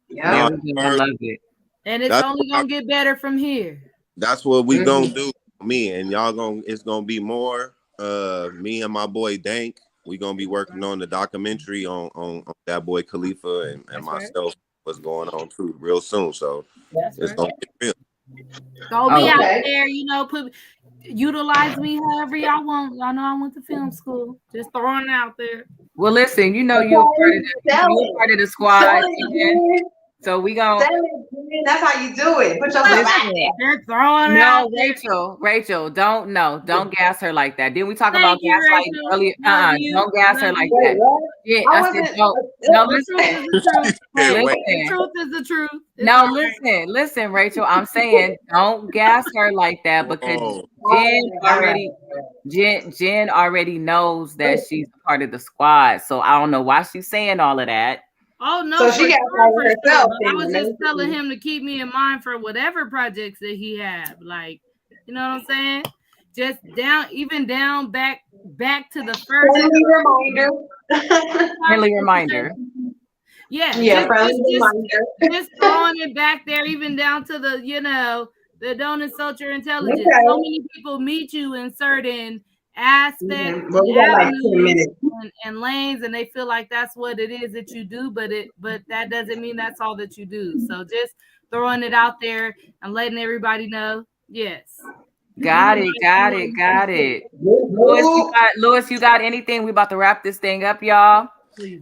Yeah, I love it. And it's only gonna get better from here. That's what we gonna do. Me and y'all it's gonna be more. Me and my boy Dank, we gonna be working on the documentary on that boy Khalifa and myself. What's going on too real soon, so it's gonna get real. Go be out there, you know, utilize me however y'all want. Y'all know I went to film school. Just throwing it out there. Well, listen, you know you're part of the squad. So we gonna. That's how you do it. Put yourself out there. They're throwing it No, out Rachel, don't gas her like that. Didn't we talk about gaslighting earlier? Don't gas her like that. Yeah, I said don't. No, listen. The truth is the truth. No, listen, Rachel. I'm saying don't gas her like that because Jen already knows that she's part of the squad. So I don't know why she's saying all of that. Oh no! So she got herself. I was just telling him to keep me in mind for whatever projects that he had. Like, you know what I'm saying? Just down back to the first friendly reminder. Yeah, reminder. Just throwing it back there, even down to the, you know, the don't insult your intelligence. Okay. So many people meet you in certain aspects and lanes, and they feel like that's what it is that you do, but that doesn't mean that's all that you do. So just throwing it out there and letting everybody know. Yes. Got it. Louis, you got anything? We about to wrap this thing up, y'all.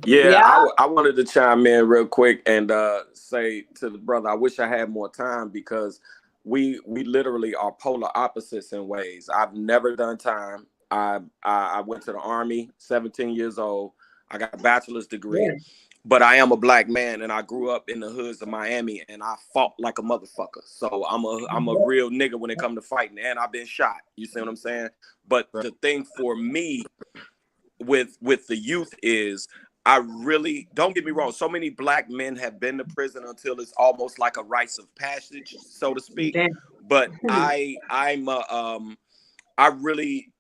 Yeah. I wanted to chime in real quick and say to the brother, I wish I had more time because we literally are polar opposites in ways. I've never done time. I went to the Army, 17 years old. I got a bachelor's degree, but I am a black man and I grew up in the hoods of Miami and I fought like a motherfucker. So I'm a real nigga when it comes to fighting, and I've been shot. You see what I'm saying? But the thing for me with the youth is I really, don't get me wrong, so many black men have been to prison until it's almost like a rites of passage, so to speak. But I really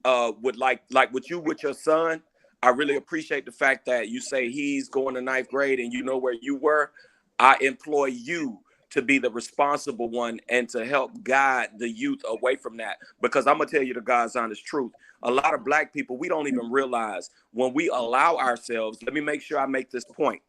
would like with you with your son. I really appreciate the fact that you say he's going to 9th grade and you know where you were. I employ you to be the responsible one and to help guide the youth away from that. Because I'm gonna tell you the God's honest truth. A lot of black people, we don't even realize when we allow ourselves, let me make sure I make this point.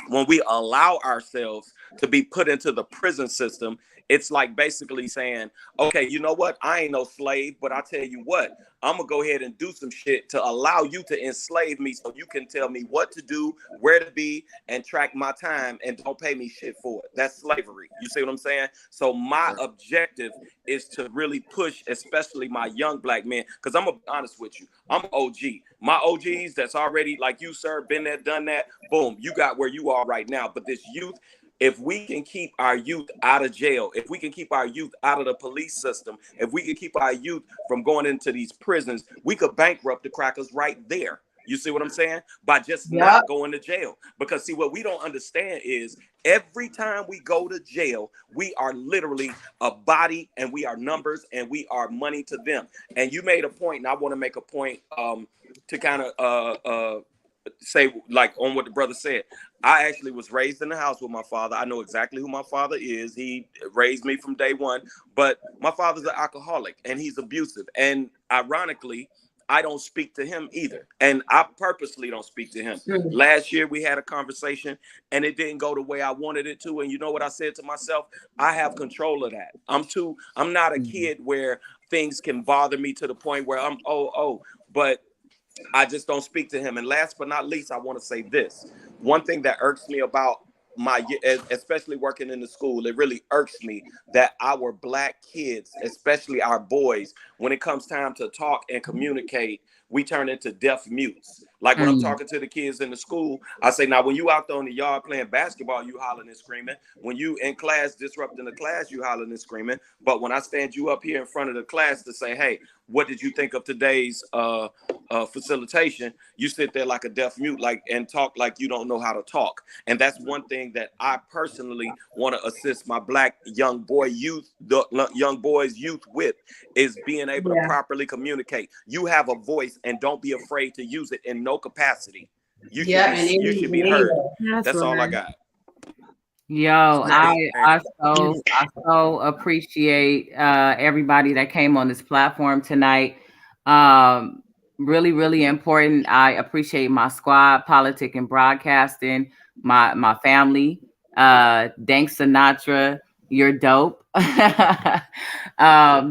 When we allow ourselves to be put into the prison system, it's like basically saying, okay, you know what? I ain't no slave, but I tell you what, I'm going to go ahead and do some shit to allow you to enslave me so you can tell me what to do, where to be, and track my time and don't pay me shit for it. That's slavery. You see what I'm saying? So my objective is to really push, especially my young black men, because I'm going to be honest with you. I'm OG. My OGs that's already, like you, sir, been there, done that, boom, you got where you are right now. But this youth, if we can keep our youth out of jail, if we can keep our youth out of the police system, if we can keep our youth from going into these prisons, we could bankrupt the crackers right there. You see what I'm saying? By just not going to jail. Because see, what we don't understand is every time we go to jail, we are literally a body and we are numbers and we are money to them. And you made a point, and I want to make a point to kind of say, like on what the brother said, I actually was raised in the house with my father. I know exactly who my father is. He raised me from day one, but my father's an alcoholic and he's abusive. And ironically, I don't speak to him either. And I purposely don't speak to him. Last year we had a conversation and it didn't go the way I wanted it to. And you know what I said to myself? I have control of that. I'm not a kid where things can bother me to the point where I'm, but I just don't speak to him. And last but not least, I want to say this. One thing that irks me about especially working in the school, it really irks me that our Black kids, especially our boys, when it comes time to talk and communicate, we turn into deaf mutes. Like when I'm talking to the kids in the school, I say, now, when you out there on the yard playing basketball, you hollering and screaming. When you in class disrupting the class, you hollering and screaming. But when I stand you up here in front of the class to say, hey, what did you think of today's facilitation? You sit there like a deaf mute, and talk like you don't know how to talk. And that's one thing that I personally want to assist my Black young boys youth with, is being able to properly communicate. You have a voice and don't be afraid to use it in no capacity. You should be heard. That's all I got. Yo, I so appreciate everybody that came on this platform tonight. Really, really important. I appreciate my squad, Politic and Broadcasting, my family. Thanks, Sinatra. You're dope.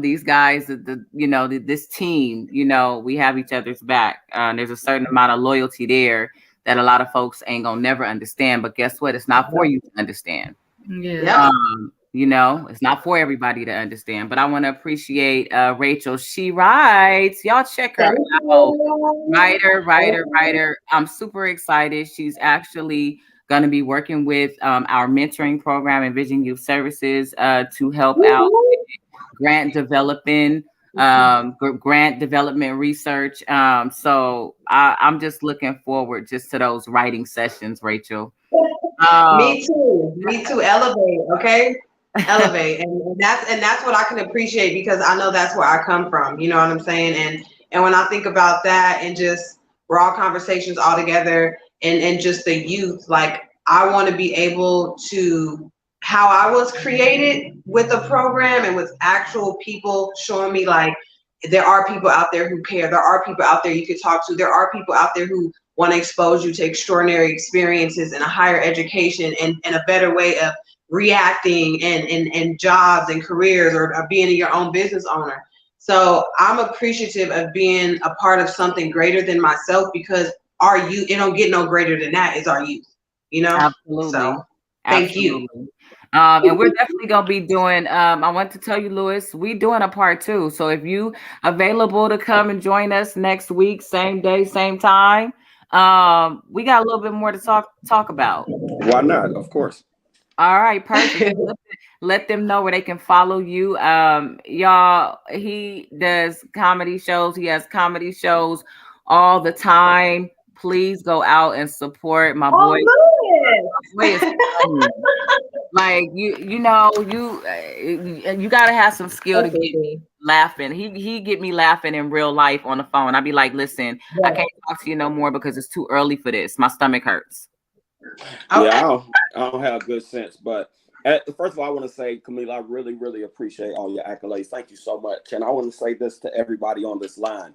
These guys, this team, we have each other's back. There's a certain amount of loyalty there that a lot of folks ain't gonna never understand. But guess what? It's not for you to understand. Yeah. It's not for everybody to understand. But I want to appreciate Rachel. She writes. Y'all check her out. Writer. I'm super excited. She's actually going to be working with our mentoring program in Vision Youth Services to help out with grant development research. So I'm just looking forward just to those writing sessions, Rachel. Me too. Elevate, okay? Elevate. and that's what I can appreciate, because I know that's where I come from. You know what I'm saying? And when I think about that and just raw conversations all together and just the youth, like, I want to be able to, how I was created with a program and with actual people showing me, like, there are people out there who care. There are people out there you could talk to. There are people out there who want to expose you to extraordinary experiences and a higher education and a better way of reacting and jobs and careers, or being your own business owner. So I'm appreciative of being a part of something greater than myself, because our youth, it don't get no greater than that, is our youth, Absolutely. So thank you. And we're definitely going to be doing, I want to tell you, Lewis, we doing a part 2. So if you available to come and join us next week, same day, same time, we got a little bit more to talk about. Why not? Of course. All right, perfect. Let them know where they can follow you. Y'all, he does comedy shows. He has comedy shows all the time. Please go out and support my boy. My boy is funny. Like, you gotta have some skill to get me laughing. He get me laughing in real life on the phone. I'd be like, listen, I can't talk to you no more because it's too early for this. My stomach hurts. Yeah, I don't have good sense. But first of all, I want to say, Camila, I really, really appreciate all your accolades. Thank you so much. And I want to say this to everybody on this line.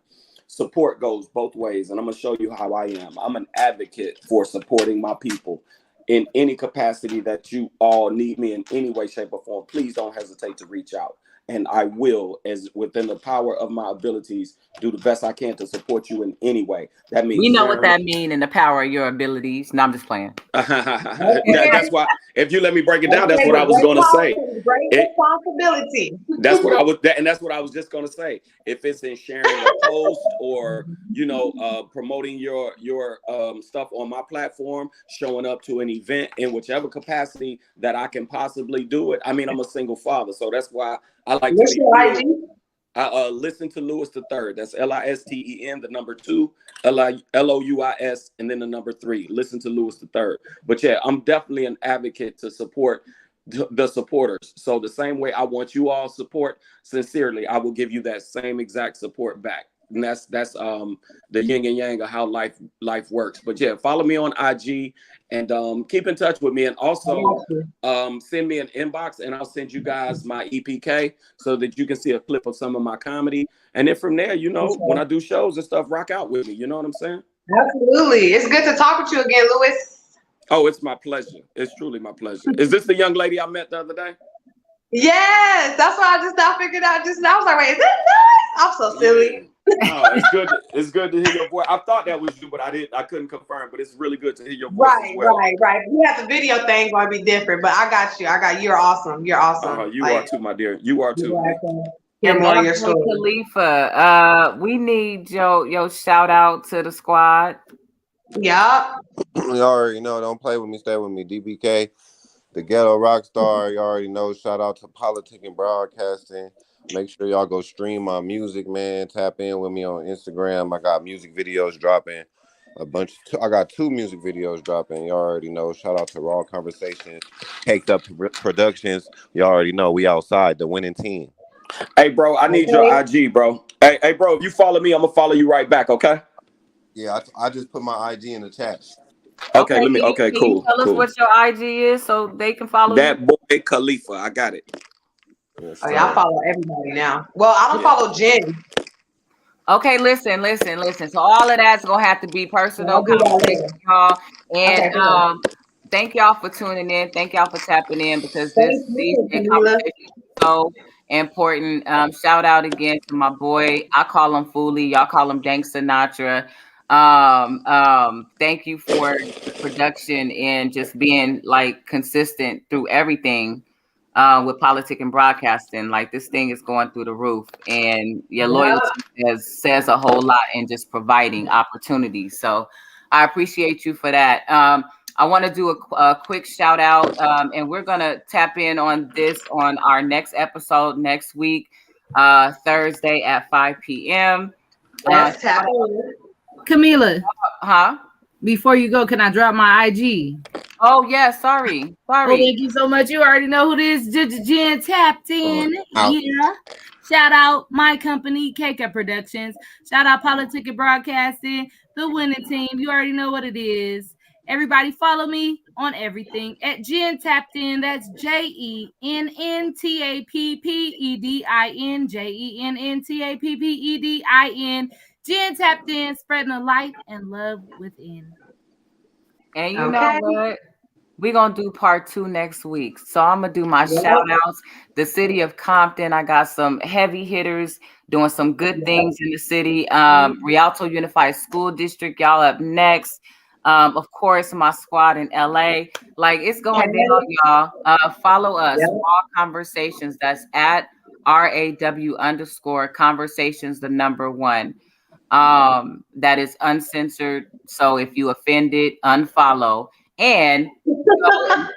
Support goes both ways, and I'm going to show you how I am. I'm an advocate for supporting my people in any capacity that you all need me in any way, shape, or form. Please don't hesitate to reach out. And I will, as within the power of my abilities, do the best I can to support you in any way. That means we know what that means, in the power of your abilities. No, I'm just playing. That's why, if you let me break it down, that's what I was going to say. Great responsibility. That's what I was just going to say. If it's in sharing a post or promoting your stuff on my platform, showing up to an event in whichever capacity that I can possibly do it. I mean, I'm a single father, so that's why I like to be listen to Louis III. That's LISTEN, the number 2, LOUIS, and then the number 3. Listen to Louis III. But yeah, I'm definitely an advocate to support the supporters. So the same way I want you all support, sincerely, I will give you that same exact support back. And that's the yin and yang of how life works. But yeah, follow me on IG and keep in touch with me, and also send me an inbox and I'll send you guys my EPK so that you can see a clip of some of my comedy. And then from there, you know, when I do shows and stuff, rock out with me. You know what I'm saying? Absolutely. It's good to talk with you again, Louis. Oh, it's my pleasure. It's truly my pleasure. Is this the young lady I met the other day? Yes, that's why I just now figured out just now. I was like, wait, is that Louis? I'm so silly. Yeah. Oh, it's good to hear your voice. I thought that was you, but I couldn't confirm. But it's really good to hear your voice. Right. You have the video thing going to be different, but I got you. You're awesome. You're awesome. You are too, my dear. You are too. Hear more of your story. Khalifa, we need your shout out to the squad. Yep. You already know. Don't play with me. Stay with me. DBK, the Ghetto Rockstar. You already know. Shout out to Politic and Broadcasting. Make sure y'all go stream my music, man. Tap in with me on Instagram. I got music videos dropping. I got 2 music videos dropping. You already know. Shout out to Raw Conversations, Caked Up Productions. You already know. We outside, the winning team. Hey, bro, I need your IG, bro. Hey, bro, if you follow me, I'm gonna follow you right back. Okay? Yeah, I just put my IG in the chat. Okay, cool. Can you tell us what your IG is so they can follow that you? boy Khalifa. I got it. Yes, Oh, yeah, I follow everybody now. Well, I don't follow Jen. Okay, listen. So all of that's gonna have to be personal conversation, y'all. And thank y'all for tuning in. Thank y'all for tapping in, because these conversations are so important. Shout out again to my boy. I call him Foolie. Y'all call him Dank Sinatra. Thank you for the production and just being like consistent through everything. With Politic and Broadcasting, like this thing is going through the roof, and your loyalty says a whole lot in just providing opportunities. So I appreciate you for that. I want to do a quick shout out, and we're gonna tap in on this on our next episode next week, Thursday at 5 p.m. Let's tap in. Camila, Huh? before you go, can I drop my IG? Oh yeah, sorry. Oh, thank you so much. You already know who this Jen tapped in. Yeah. Shout out my company, Cake Up Productions. Shout out Politic and Broadcasting, the winning team. You already know what it is. Everybody follow me on everything at Jen Tapped In. That's JENNTAPPEDIN, JENNTAPPEDIN. Jen Tapped In, spreading the light and love within. And you know what? We're going to do part 2 next week. So I'm going to do my shout outs. The city of Compton, I got some heavy hitters doing some good things in the city. Rialto Unified School District, y'all up next. Of course, my squad in LA. Like, it's going down, y'all. Follow us, Raw Conversations. That's at RAW_conversations, the number 1. That is uncensored. So if you offended, unfollow. And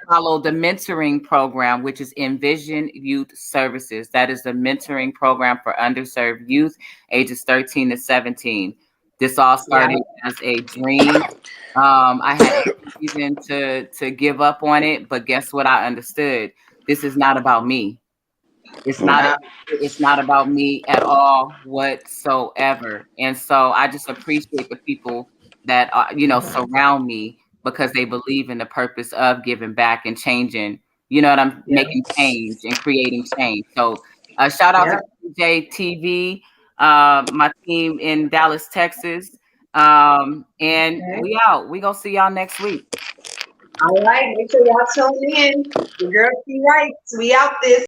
follow the mentoring program, which is Envision Youth Services. That is the mentoring program for underserved youth, ages 13 to 17. This all started as a dream. I had a reason to give up on it, but guess what? I understood. This is not about me. It's not about me at all whatsoever. And so I just appreciate the people that surround me, because they believe in the purpose of giving back and changing, making change and creating change. So shout out to DJ TV, my team in Dallas, Texas. And we out. We gonna see y'all next week. All right, make sure y'all tune in. The girl, she writes. We out this.